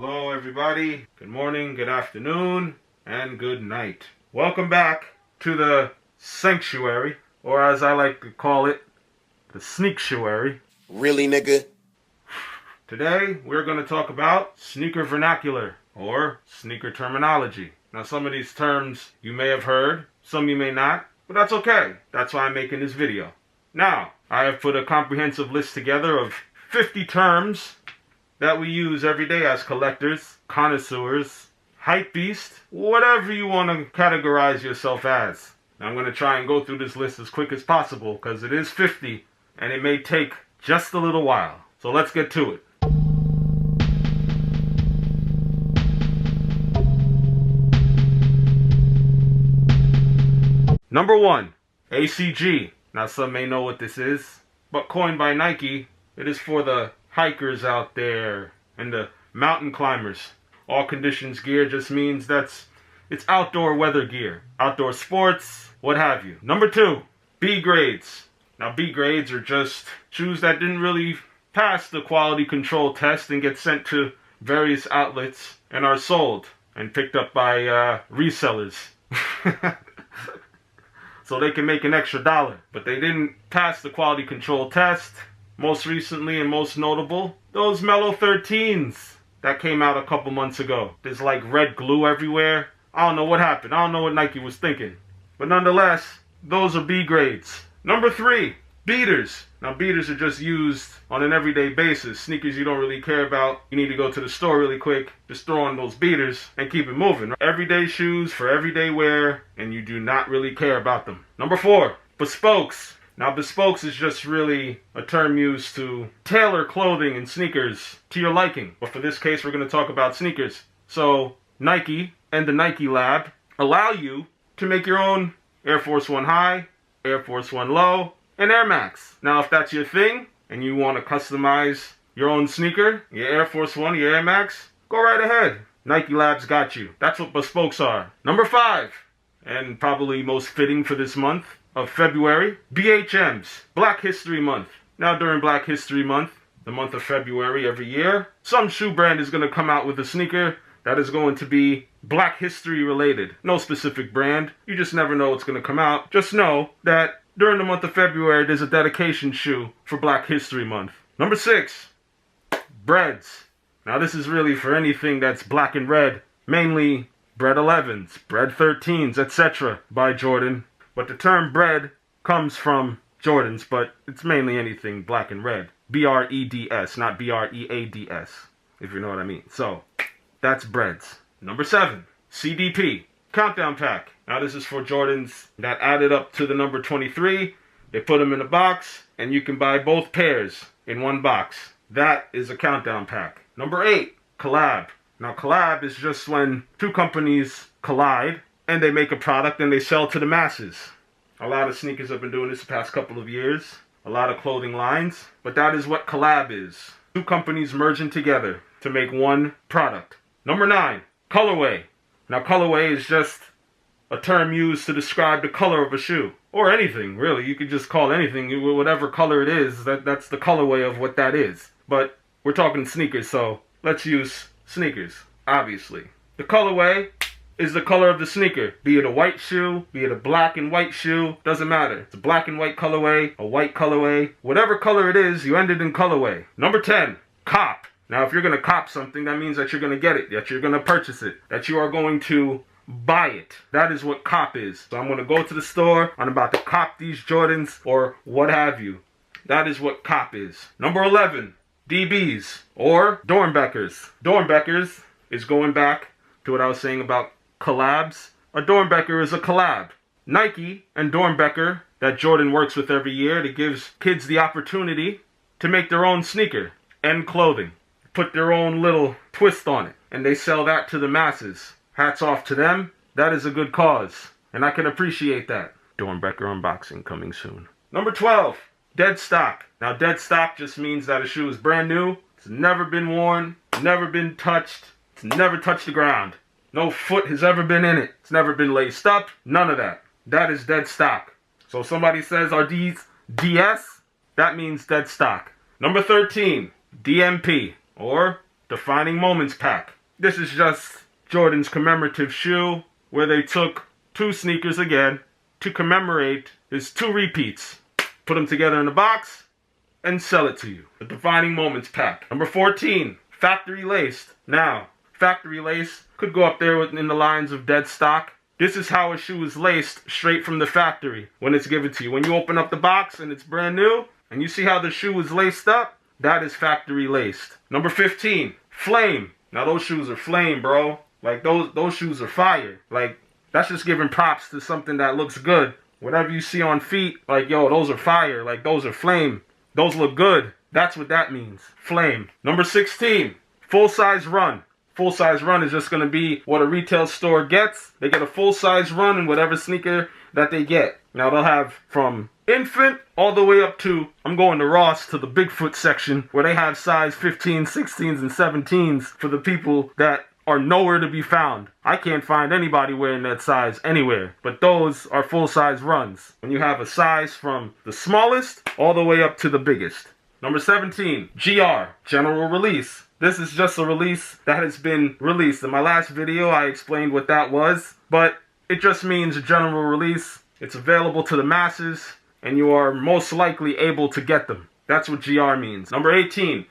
Hello everybody, good morning, good afternoon, and good night. Welcome back to the sanctuary, or as I like to call it, the sneaktuary. Really, nigga? Today we're going to talk about sneaker vernacular, or sneaker terminology. Now some of these terms you may have heard, some you may not, but that's okay. That's why I'm making this video. Now, I have put a comprehensive list together of 50 terms that we use every day as collectors, connoisseurs, hypebeast, whatever you want to categorize yourself as. I'm going to try and go through this list as quick as possible because it is 50 and it may take just a little while. So let's get to it. Number 1, ACG. Now some may know what this is, but coined by Nike, it is for the hikers out there and the mountain climbers. All conditions gear just means it's outdoor weather gear, outdoor sports, what have you. Number 2, B grades. Now B grades are just shoes that didn't really pass the quality control test and get sent to various outlets and are sold and picked up by resellers. So they can make an extra $1, but they didn't pass the quality control test. Most recently and most notable, those Mellow 13s that came out a couple months ago. There's like red glue everywhere. I don't know what happened. I don't know what Nike was thinking. But nonetheless, those are B grades. Number 3, beaters. Now beaters are just used on an everyday basis. Sneakers you don't really care about. You need to go to the store really quick. Just throw on those beaters and keep it moving. Everyday shoes for everyday wear, and you do not really care about them. Number 4, bespokes. Now, bespokes is just really a term used to tailor clothing and sneakers to your liking. But for this case, we're going to talk about sneakers. So, Nike and the Nike Lab allow you to make your own Air Force One High, Air Force One Low, and Air Max. Now, if that's your thing and you want to customize your own sneaker, your Air Force One, your Air Max, go right ahead. Nike Lab's got you. That's what bespokes are. Number 5, and probably most fitting for this month of February, BHMs, Black History Month. Now during Black History Month, the month of February every year, some shoe brand is going to come out with a sneaker that is going to be Black History related. No specific brand. You just never know what's going to come out. Just know that during the month of February, there's a dedication shoe for Black History Month. Number 6, breads. Now this is really for anything that's black and red, mainly Bread 11s, Bread 13s, etc. by Jordan. But the term bread comes from Jordans, but it's mainly anything black and red. B-R-E-D-S, not B-R-E-A-D-S, if you know what I mean. So, that's breads. Number 7, CDP, Countdown Pack. Now this is for Jordans that added up to the number 23. They put them in a box, and you can buy both pairs in one box. That is a Countdown Pack. Number 8, collab. Now collab is just when two companies collide and they make a product and they sell to the masses. A lot of sneakers have been doing this the past couple of years. A lot of clothing lines. But that is what collab is. Two companies merging together to make one product. Number 9, colorway. Now colorway is just a term used to describe the color of a shoe. Or anything, really. You could just call anything, whatever color it is, that's the colorway of what that is. But we're talking sneakers, so let's use sneakers, obviously. The colorway is the color of the sneaker. Be it a white shoe, be it a black and white shoe, doesn't matter. It's a black and white colorway, a white colorway. Whatever color it is, you end it in colorway. Number 10, cop. Now if you're going to cop something, that means that you're going to get it, that you're going to purchase it, that you are going to buy it. That is what cop is. So I'm going to go to the store, I'm about to cop these Jordans or what have you. That is what cop is. Number 11, DBs or Dornbeckers. Dornbeckers is going back to what I was saying about collabs. A Dornbecker is a collab. Nike and Dornbecker, that Jordan works with every year, that gives kids the opportunity to make their own sneaker and clothing. Put their own little twist on it. And they sell that to the masses. Hats off to them. That is a good cause. And I can appreciate that. Dornbecker unboxing coming soon. Number 12, dead stock. Now dead stock just means that a shoe is brand new. It's never been worn, never been touched. It's never touched the ground. No foot has ever been in it. It's never been laced up. None of that. That is dead stock. So if somebody says, are these DS? That means dead stock. Number 13, DMP, or Defining Moments pack. This is just Jordan's commemorative shoe where they took 2 sneakers again to commemorate his 2 repeats. Put them together in a box and sell it to you. The Defining Moments pack. Number 14, factory laced. Now, factory lace could go up there in the lines of dead stock. This is how a shoe is laced straight from the factory when it's given to you. When you open up the box and it's brand new and you see how the shoe is laced up, that is factory laced. Number 15, flame. Now those shoes are flame, bro. Like those shoes are fire. Like that's just giving props to something that looks good. Whatever you see on feet, like yo, those are fire. Like those are flame. Those look good. That's what that means. Flame. Number 16, full-size run. Full-size run is just going to be what a retail store gets. They get a full-size run in whatever sneaker that they get. Now they'll have from infant all the way up to, I'm going to Ross to the Bigfoot section where they have size 15s, 16s, and 17s for the people that are nowhere to be found. I can't find anybody wearing that size anywhere. But those are full-size runs. When you have a size from the smallest all the way up to the biggest. Number 17, GR, general release. This is just a release that has been released. In my last video, I explained what that was, but it just means a general release. It's available to the masses, and you are most likely able to get them. That's what GR means. Number 18,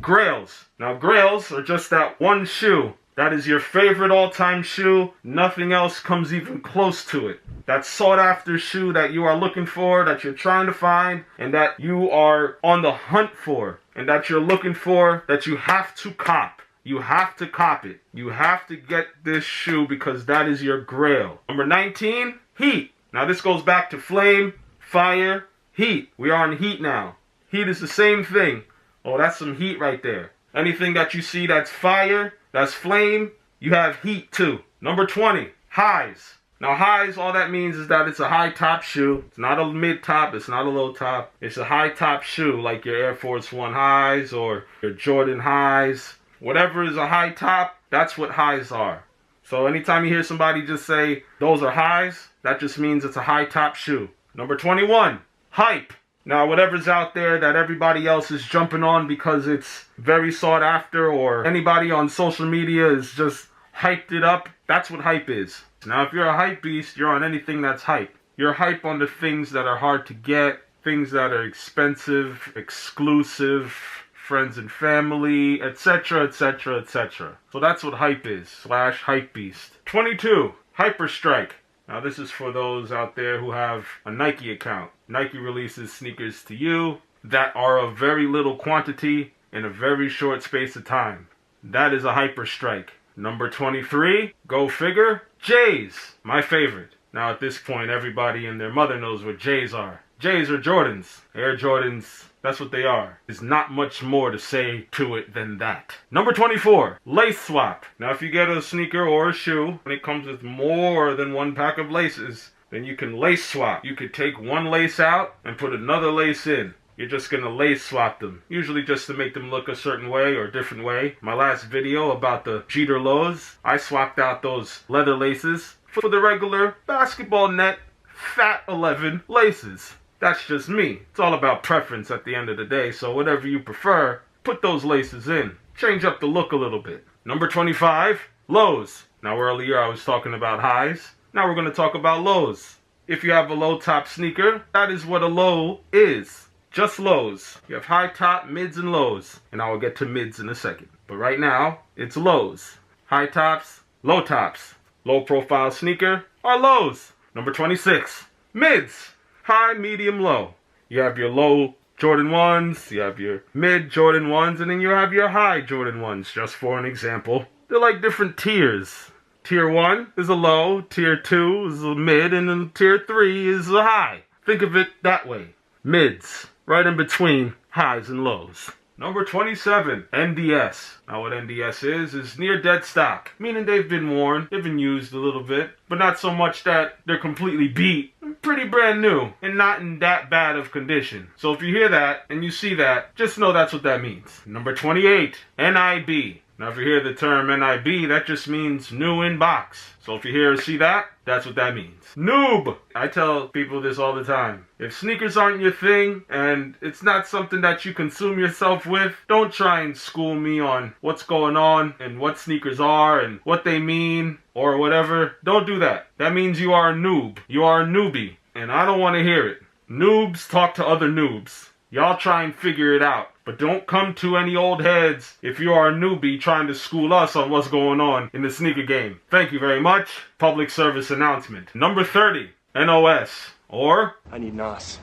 grails. Now, grails are just that one shoe. That is your favorite all-time shoe. Nothing else comes even close to it. That sought-after shoe that you are looking for, that you're trying to find, and that you are on the hunt for, and that you're looking for, that you have to cop. You have to cop it. You have to get this shoe because that is your grail. Number 19, heat. Now this goes back to flame, fire, heat. We are on heat now. Heat is the same thing. Oh, that's some heat right there. Anything that you see that's fire, that's flame, you have heat too. Number 20, highs. Now highs, all that means is that it's a high top shoe. It's not a mid top, it's not a low top. It's a high top shoe like your Air Force One highs or your Jordan highs. Whatever is a high top, that's what highs are. So anytime you hear somebody just say, those are highs, that just means it's a high top shoe. Number 21, hype. Now, whatever's out there that everybody else is jumping on because it's very sought after or anybody on social media is just hyped it up, that's what hype is. Now, if you're a hype beast, you're on anything that's hype. You're hype on the things that are hard to get, things that are expensive, exclusive, friends and family, etc., etc., etc. So that's what hype is, / hype beast. 22, hyper strike. Now this is for those out there who have a Nike account. Nike releases sneakers to you that are of very little quantity in a very short space of time. That is a hyper strike. Number 23, go figure, J's, my favorite. Now at this point everybody and their mother knows what J's are. J's are Jordans. Air Jordans, that's what they are. There's not much more to say to it than that. Number 24, lace swap. Now if you get a sneaker or a shoe and it comes with more than one pack of laces, then you can lace swap. You could take one lace out and put another lace in. You're just going to lace swap them. Usually just to make them look a certain way or a different way. My last video about the Jeter lows, I swapped out those leather laces for the regular basketball net fat 11 laces. That's just me. It's all about preference at the end of the day, so whatever you prefer, put those laces in. Change up the look a little bit. Number 25, lows. Now earlier I was talking about highs. Now we're going to talk about lows. If you have a low top sneaker, that is what a low is. Just lows. You have high top, mids, and lows. And I will get to mids in a second. But right now, it's lows. High tops, low tops. Low profile sneaker are lows. Number 26, mids. High, medium, low. You have your low Jordan 1s, you have your mid Jordan 1s, and then you have your high Jordan 1s, just for an example. They're like different tiers. Tier 1 is a low, Tier 2 is a mid, and then Tier 3 is a high. Think of it that way. Mids, right in between highs and lows. Number 27, NDS. Now what NDS is near dead stock, meaning they've been worn, they've been used a little bit, but not so much that they're completely beat. Pretty brand new, and not in that bad of condition. So if you hear that, and you see that, just know that's what that means. Number 28, NIB. Now if you hear the term NIB, that just means new in box. So if you hear or see that, that's what that means. Noob! I tell people this all the time. If sneakers aren't your thing, and it's not something that you consume yourself with, don't try and school me on what's going on, and what sneakers are, and what they mean, or whatever. Don't do that. That means you are a noob. You are a newbie. And I don't want to hear it. Noobs talk to other noobs. Y'all try and figure it out. But don't come to any old heads if you are a newbie trying to school us on what's going on in the sneaker game. Thank you very much. Public service announcement. Number 30, NOS. Or? I need NOS.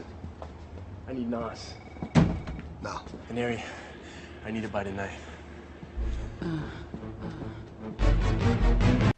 I need NOS. No. Canary, I need it by tonight.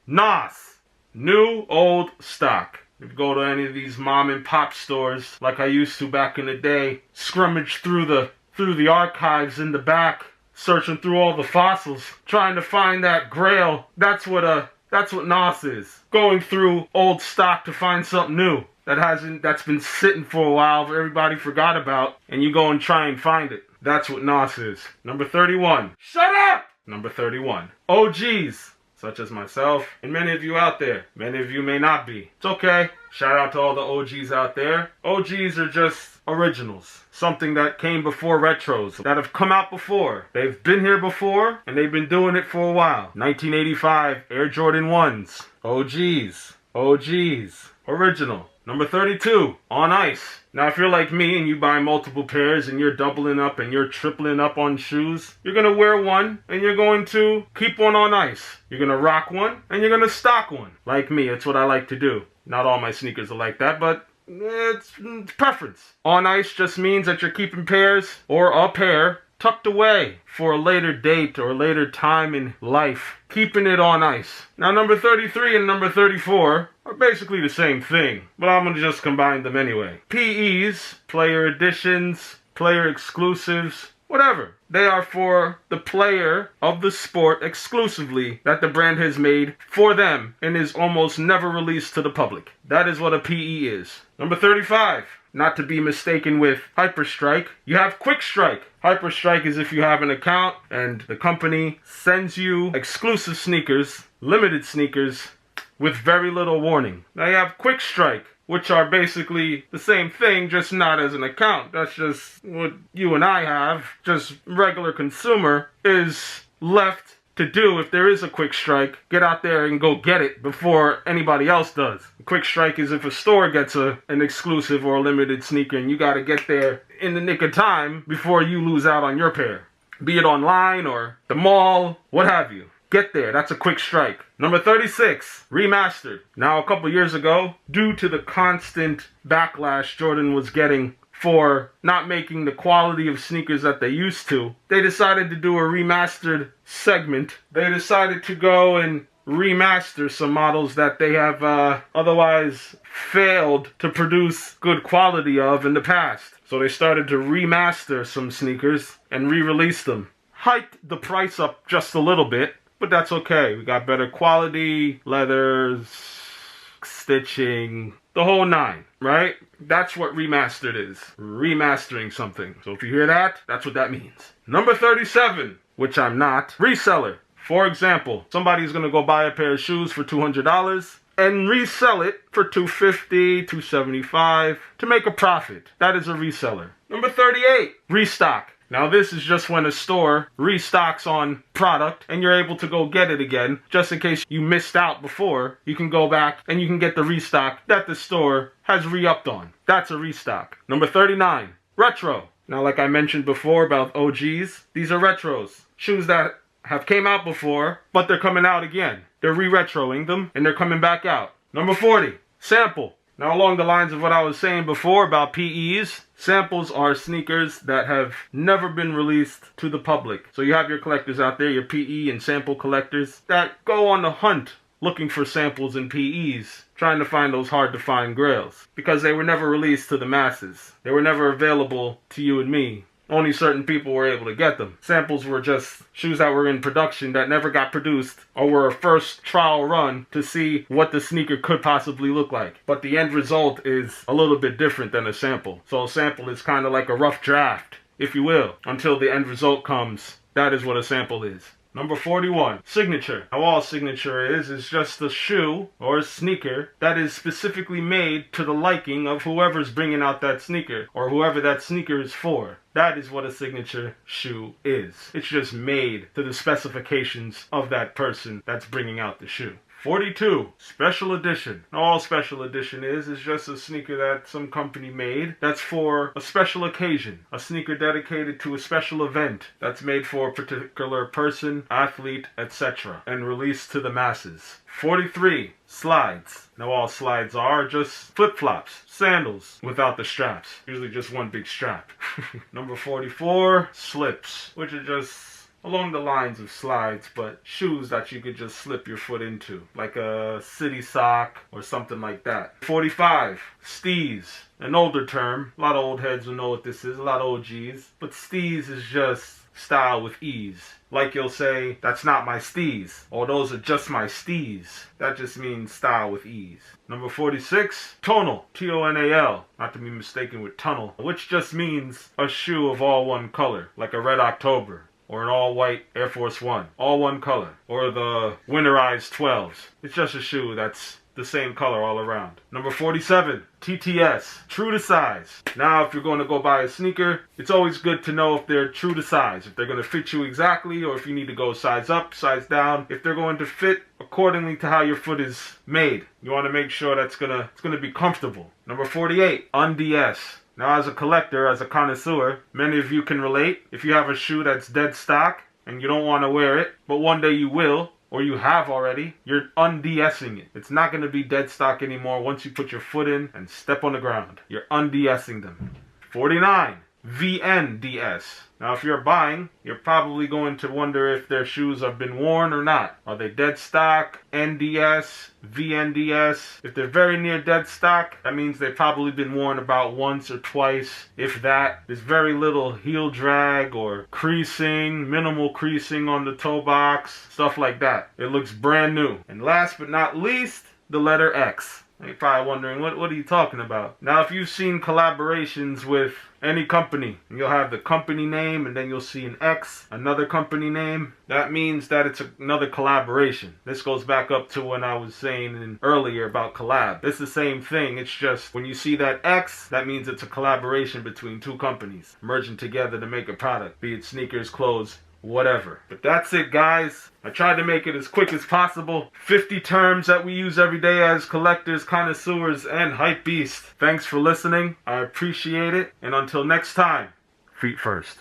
NOS. New old stock. If you go to any of these mom and pop stores like I used to back in the day, scrummage through the archives in the back, searching through all the fossils, trying to find that grail. That's what NOS is. Going through old stock to find something new that's been sitting for a while, everybody forgot about, and you go and try and find it. That's what NOS is. Number 31. Shut up! Number 31. OGs. Such as myself, and many of you out there. Many of you may not be. It's okay. Shout out to all the OGs out there. OGs are just originals. Something that came before retros, that have come out before. They've been here before, and they've been doing it for a while. 1985 Air Jordan 1s. OGs. OGs. Original. Number 32, On Ice. Now, if you're like me and you buy multiple pairs and you're doubling up and you're tripling up on shoes, you're going to wear one and you're going to keep one on ice. You're going to rock one and you're going to stock one. Like me, it's what I like to do. Not all my sneakers are like that, but it's preference. On ice just means that you're keeping pairs or a pair tucked away for a later date or a later time in life. Keeping it on ice. Now, number 33 and number 34 are basically the same thing, but I'm going to just combine them anyway. PEs, player editions, player exclusives, whatever. They are for the player of the sport exclusively that the brand has made for them and is almost never released to the public. That is what a PE is. Number 35. Not to be mistaken with Hyperstrike. You have Quick Strike. Hyperstrike is if you have an account and the company sends you exclusive sneakers, limited sneakers, with very little warning. Now you have Quick Strike, which are basically the same thing, just not as an account. That's just what you and I have. Just regular consumer is left to do if there is a Quick Strike. Get out there and go get it before anybody else does. Quick Strike is if a store gets an exclusive or a limited sneaker and you got to get there in the nick of time before you lose out on your pair. Be it online or the mall, what have you. Get there. That's a Quick Strike. Number 36, Remastered. Now, a couple years ago, due to the constant backlash Jordan was getting for not making the quality of sneakers that they used to, they decided to do a remastered segment. They decided to go and remaster some models that they have otherwise failed to produce good quality of in the past. So they started to remaster some sneakers and re-release them. Hiked the price up just a little bit, but that's okay. We got better quality, leathers, stitching, the whole nine, right? That's what remastered is. Remastering something. So if you hear that, that's what that means. Number 37, which I'm not, reseller. For example, somebody's going to go buy a pair of shoes for $200 and resell it for $250, $275 to make a profit. That is a reseller. Number 38, restock. Now this is just when a store restocks on product and you're able to go get it again. Just in case you missed out before, you can go back and you can get the restock that the store has re-upped on. That's a restock. Number 39, retro. Now like I mentioned before about OGs, these are retros. Shoes that have came out before, but they're coming out again. They're re-retroing them and they're coming back out. Number 40, sample. Now, along the lines of what I was saying before about PEs, samples are sneakers that have never been released to the public. So you have your collectors out there, your PE and sample collectors, that go on the hunt looking for samples and PEs, trying to find those hard-to-find grails. Because they were never released to the masses. They were never available to you and me. Only certain people were able to get them. Samples were just shoes that were in production that never got produced or were a first trial run to see what the sneaker could possibly look like. But the end result is a little bit different than a sample. So a sample is kind of like a rough draft, if you will, until the end result comes. That is what a sample is. Number 41, signature. Now all signature is just a shoe or a sneaker that is specifically made to the liking of whoever's bringing out that sneaker or whoever that sneaker is for. That is what a signature shoe is. It's just made to the specifications of that person that's bringing out the shoe. 42, special edition. Now all special edition is just a sneaker that some company made that's for a special occasion. A sneaker dedicated to a special event that's made for a particular person, athlete, etc. and released to the masses. 43, slides. Now all slides are just flip-flops, sandals without the straps. Usually just one big strap. Number 44, slips, which are just along the lines of slides, but shoes that you could just slip your foot into, like a city sock or something like that. 45, steez, an older term. A lot of old heads will know what this is, a lot of OGs, but steez is just style with ease. Like you'll say, that's not my steez, or those are just my steez. That just means style with ease. Number 46, tonal, T-O-N-A-L, not to be mistaken with tunnel, which just means a shoe of all one color, like a Red October, or an all-white Air Force One, all one color, or the winterized 12s. It's just a shoe that's the same color all around. Number 47, TTS, true to size. Now, if you're going to go buy a sneaker, it's always good to know if they're true to size, if they're going to fit you exactly, or if you need to go size up, size down, if they're going to fit accordingly to how your foot is made. You want to make sure that's it's gonna be comfortable. Number 48, unds. Now, as a collector, as a connoisseur, many of you can relate. If you have a shoe that's dead stock and you don't want to wear it, but one day you will, or you have already, you're undsing it. It's not going to be dead stock anymore once you put your foot in and step on the ground. You're undsing them. 49, VNDS. Now, if you're buying, you're probably going to wonder if their shoes have been worn or not. Are they dead stock, NDS, VNDS? If they're very near dead stock, that means they've probably been worn about once or twice, if that. There's very little heel drag or creasing, minimal creasing on the toe box, stuff like that. It looks brand new. And last but not least, the letter X. You're probably wondering, what are you talking about? Now, if you've seen collaborations with any company, you'll have the company name and then you'll see an X, another company name. That means that it's another collaboration. This goes back up to when I was saying earlier about collab. It's the same thing. It's just when you see that X, that means it's a collaboration between two companies merging together to make a product, be it sneakers, clothes, whatever. But that's it, guys. I tried to make it as quick as possible. 50 terms that we use every day as collectors, connoisseurs, and hype beasts. Thanks for listening. I appreciate it. And until next time, feet first.